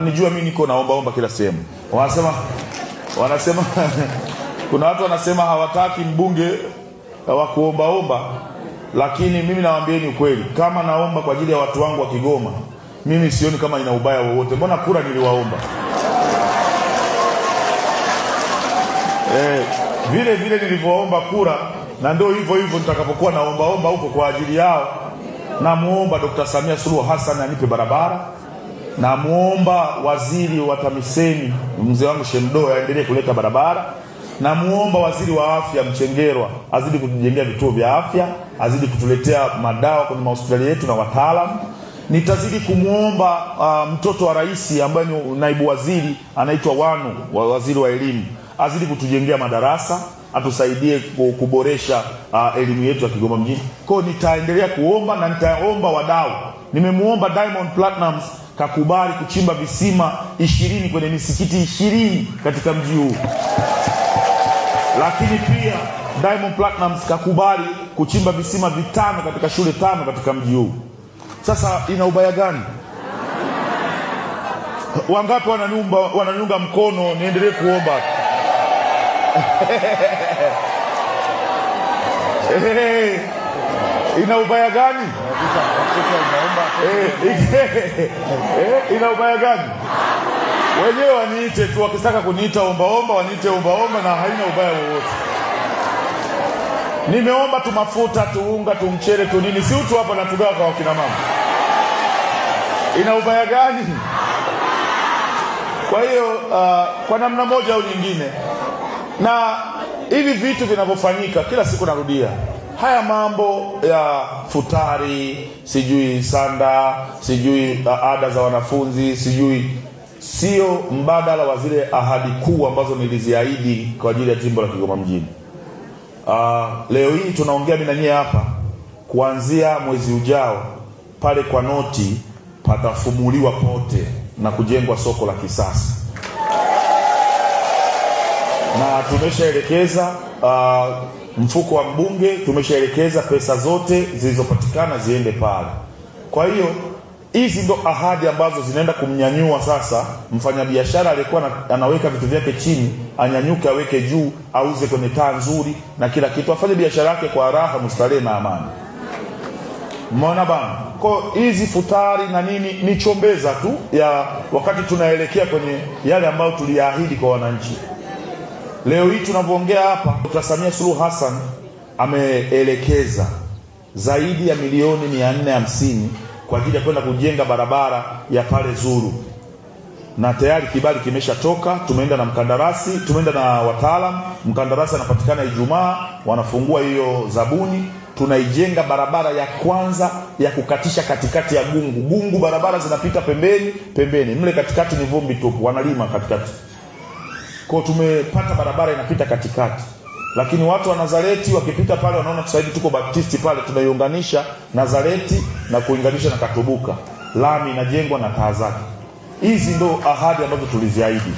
Nijua mimi niko naomba kila sehemu. Wanasema kuna watu wanasema hawataki mbunge wa kuomba, lakini mimi nawaambieni ukweli, kama naomba kwa ajili ya watu wangu wa Kigoma, mimi sioni kama ina ubaya wowote. Mbona kura niliwaomba? Vile nilivyoomba kura, na ndio hivyo nitakapokuwa naomba huko kwa ajili yao. Namuomba Dr. Samia Suluhu Hassan anipe barabara. Namuomba waziri wa TAMISEMI mzee wangu Shemdo aendelee kuleta barabara. Namuomba waziri wa afya Mchengerwa azidi kutujengea vituo vya afya, azidi kutuletea madawa kwenye hospitali yetu na wataalamu. Nitazidi kumuomba mtoto wa rais ambaye ni naibu waziri anaitwa Wanu, waziri wa elimu, azidi kutujengea madarasa, atusaidie kuboresha elimu yetu ya Kigoma mjini. Kwa hiyo nitaendelea kuomba na nitaomba wadau. Nimemuomba Diamond Platnumz kakubali kuchimba visima 20 kwenye misikiti 20 katika mji huu. Lakini pia Diamond Platnumz kakubali kuchimba visima 5 katika shule 5 katika mji huu. Sasa ina ubaya gani? Wangapi wananiunga mkono niendelee kuomba? Ina ubaya gani? Ina ubaya gani? Wenyewe waniite tu, wakitaka kuniita omba waniite omba na haina ubaya wowote. Nimeomba tu mafuta, tu unga, tu mchele, tu nini, si utu hapa na tugawa kwa kina mama. Ina ubaya gani? Kwa hiyo kwa namna moja au nyingine, na hivi vitu vinavyofanyika kila siku, narudia, haya mambo ya futari, sijui sanda, sijui ada za wanafunzi, sijui, sio mbadala wa zile ahadi kuu ambazo niliziahidi kwa ajili ya jimbo la Kigoma mjini. Leo hii tunaongea mimi na nyie hapa, kuanzia mwezi ujao pale kwa Noti patafumuliwa pote na kujengwa soko la kisasa. Na tumeshaelekeza mfuko wa mbunge, tumeshaelekeza pesa zote zilizopatikana ziende pale. Kwa hiyo hizi ndo ahadi ambazo zinaenda kumnyanyua sasa mfanyabiashara aliyekuwa anaweka vitu vyake chini, anyanyuke aweke juu, auze kwenye taa nzuri na kila kitu, afanye biashara yake kwa raha, mustarehe na amani. Umeona bana? Kwa hizi futari na nini ni chombeza tu ya wakati tunaelekea kwenye yale ambayo tuliahidi kwa wananchi. Leo hii tunavyoongea hapa, Dr. Samia Suluhu Hassan ameelekeza zaidi ya milioni 450 kwa ajili ya kwenda kujenga barabara ya pale Zuru. Na tayari kibali kimeshatoka, tumeenda na mkandarasi, tumeenda na wataalamu, mkandarasi anapatikana Ijumaa, wanafungua hiyo zabuni. Tunaijenga barabara ya kwanza ya kukatisha katikati ya Gungu. Barabara zinapita pembeni, mle katikati ni vumbi tupu, wanalima katikati. Kwa tumepata barabara inapita katikati. Lakini watu wa Nazareti wakipita pale wanaona sasa hivi tuko Baptisti pale, tunaiunganisha Nazareti na kuunganisha na Katubuka. Lami inajengwa na taa zake. Hizi ndo ahadi ambazo tuliziahidi.